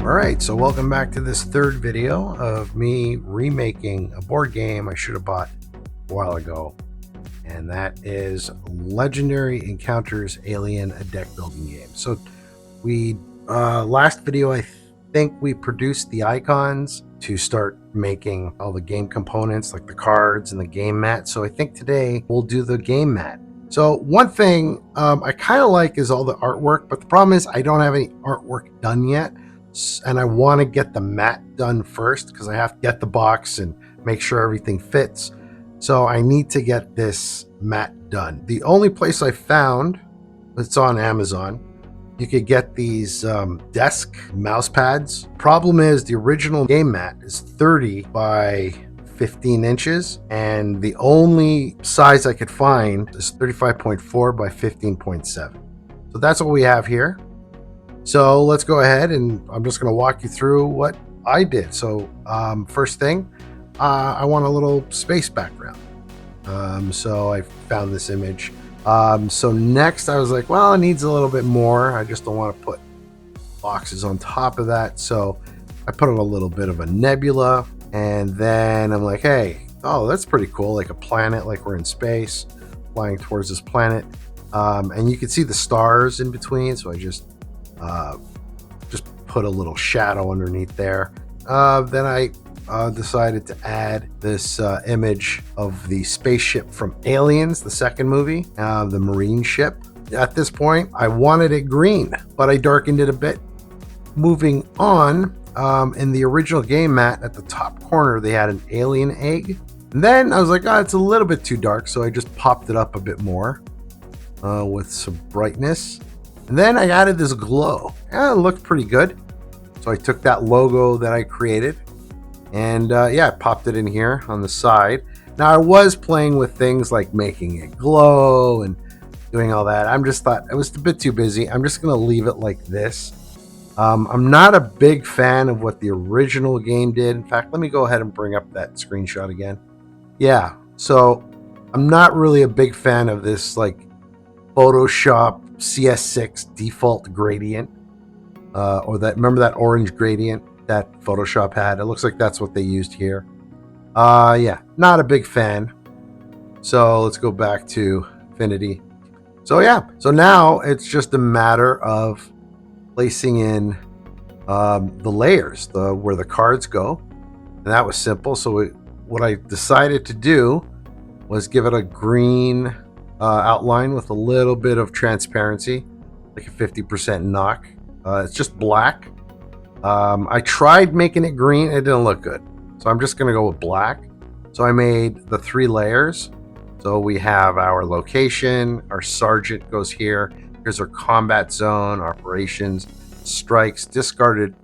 Alright, so welcome back to this third video of me remaking a board game I should have bought a while ago. And that is Legendary Encounters Alien, a deck building game. So we, last video I think we produced the icons to start making all the game components like the cards and the game mat. So I think today we'll do the game mat. So one thing I kind of like is all the artwork, but the problem is I don't have any artwork done yet. And I want to get the mat done first because I have to get the box and make sure everything fits. So I need to get this mat done. The only place I found, it's on Amazon, you could get these desk mouse pads. Problem is the original game mat is 30 by 15 inches and the only size I could find is 35.4 by 15.7. So that's what we have here. So let's go ahead and I'm just going to walk you through what I did. So first thing, I want a little space background. So I found this image. So next I was like, well, it needs a little bit more. I just don't want to put boxes on top of that. So I put in a little bit of a nebula. And then I'm like, hey, oh, that's pretty cool. Like a planet, like we're in space flying towards this planet. And you can see the stars in between. So I just put a little shadow underneath there. Then I decided to add this image of the spaceship from Aliens, the second movie, the marine ship. At this point, I wanted it green, but I darkened it a bit. Moving on, in the original game mat at the top corner, they had an alien egg. And then I was like, oh, it's a little bit too dark, so I just popped it up a bit more with some brightness. And then I added this glow. Yeah, it looked pretty good. So I took that logo that I created and yeah, I popped it in here on the side. Now I was playing with things like making it glow and doing all that. I'm just thought it was a bit too busy. I'm just going to leave it like this. I'm not a big fan of what the original game did. In fact, let me go ahead and bring up that screenshot again. Yeah, so I'm not really a big fan of this like Photoshop CS6 default gradient, or that, remember that orange gradient that Photoshop had? It looks like that's what they used here. Yeah, not a big fan. So let's go back to Infinity. So yeah, so now it's just a matter of placing in the layers, where the cards go, and that was simple. So what I decided to do was give it a green outline with a little bit of transparency, like a 50% knock. It's just black. I tried making it green. It didn't look good. So I'm just going to go with black. So I made the 3 layers. So we have our location. Our sergeant goes here. Here's our combat zone, operations, strikes, discarded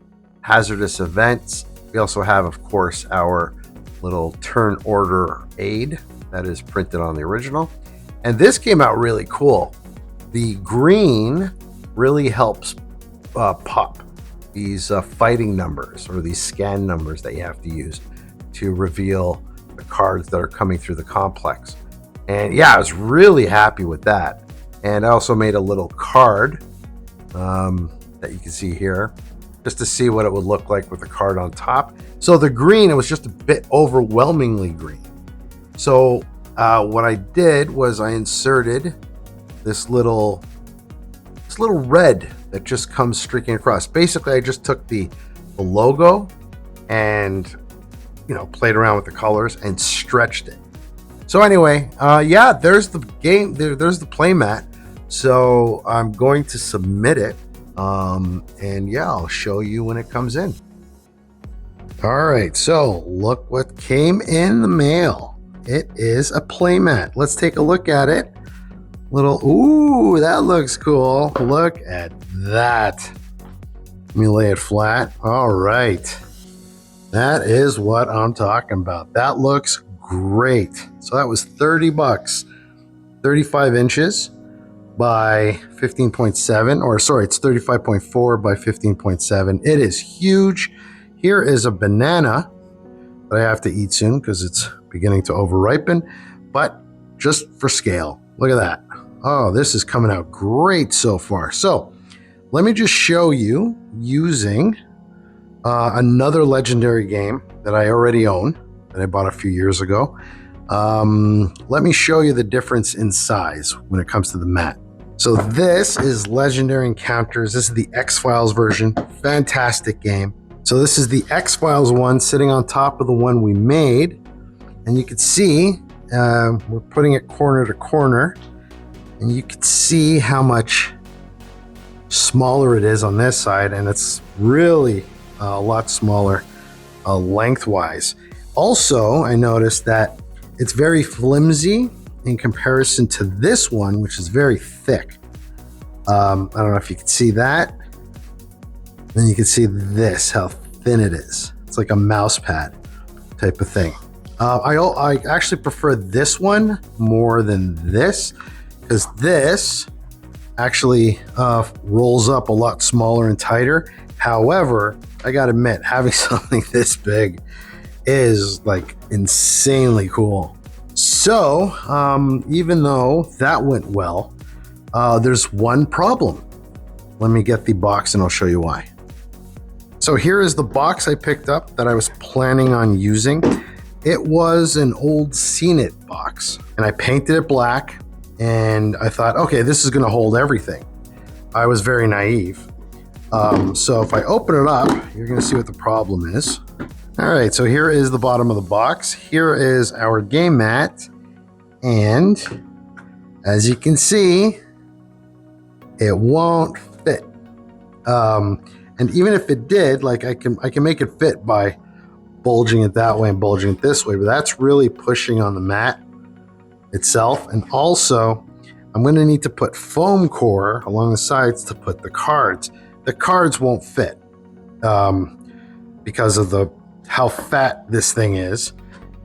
hazardous events. We also have, of course, our little turn order aid that is printed on the original. And this came out really cool. The green really helps pop these fighting numbers or these scan numbers that you have to use to reveal the cards that are coming through the complex. And yeah, I was really happy with that. And I also made a little card that you can see here, just to see what it would look like with the card on top. So the green, it was just a bit overwhelmingly green. So what I did was I inserted this little red that just comes streaking across. Basically, I just took the logo and, you know, played around with the colors and stretched it. So anyway, yeah, there's the game. There's the playmat. So I'm going to submit it, and yeah, I'll show you when it comes in. All right, so look what came in the mail. It is a playmat. Let's take a look at it. Ooh, that looks cool. Look at that. Let me lay it flat. All right. That is what I'm talking about. That looks great. So that was 30 bucks, 35 inches by 15.7, or sorry, it's 35.4 by 15.7. It is huge. Here is a banana that I have to eat soon because it's beginning to over-ripen, but just for scale. Look at that. Oh, this is coming out great so far. So let me just show you using Another legendary game that I already own, that I bought a few years ago. Let me show you the difference in size when it comes to the mat. So this is Legendary Encounters. This is the X-Files version. Fantastic game. So this is the X-Files one sitting on top of the one we made. And you can see, we're putting it corner to corner. And you can see how much smaller it is on this side. And it's really a lot smaller lengthwise. Also, I noticed that it's very flimsy in comparison to this one, which is very thick. I don't know if you can see that. Then you can see this, how thin it is. It's like a mouse pad type of thing. I actually prefer this one more than this, because this actually rolls up a lot smaller and tighter. However, I gotta admit, having something this big is like insanely cool. So even though that went well, there's one problem. Let me get the box and I'll show you why. So here is the box I picked up that I was planning on using. It was an old Seen It box, and I painted it black, and I thought, okay, this is gonna hold everything. I was very naive. So if I open it up, you're gonna see what the problem is. All right, so here is the bottom of the box. Here is our game mat. And as you can see, it won't fit. And even if it did, like I can make it fit by bulging it that way and bulging it this way, but that's really pushing on the mat itself. And also, I'm gonna need to put foam core along the sides to put the cards. The cards won't fit because of how fat this thing is,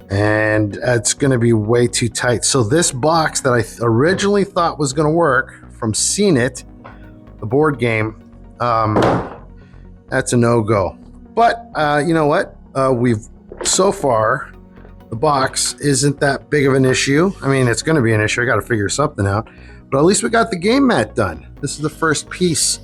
and it's gonna be way too tight. So this box that I originally thought was gonna work from Seen It, the board game, that's a no-go. But you know what? So far, the box isn't that big of an issue. I mean, it's gonna be an issue. I gotta figure something out. But at least we got the game mat done. This is the first piece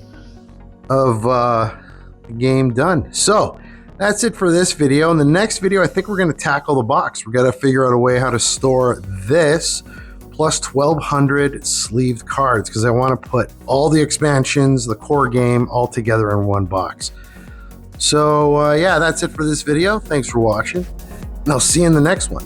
of the game done. So that's it for this video. In the next video, I think we're gonna tackle the box. We gotta figure out a way how to store this plus 1,200 sleeved cards, because I wanna put all the expansions, the core game, all together in one box. So yeah, that's it for this video. Thanks for watching, and I'll see you in the next one.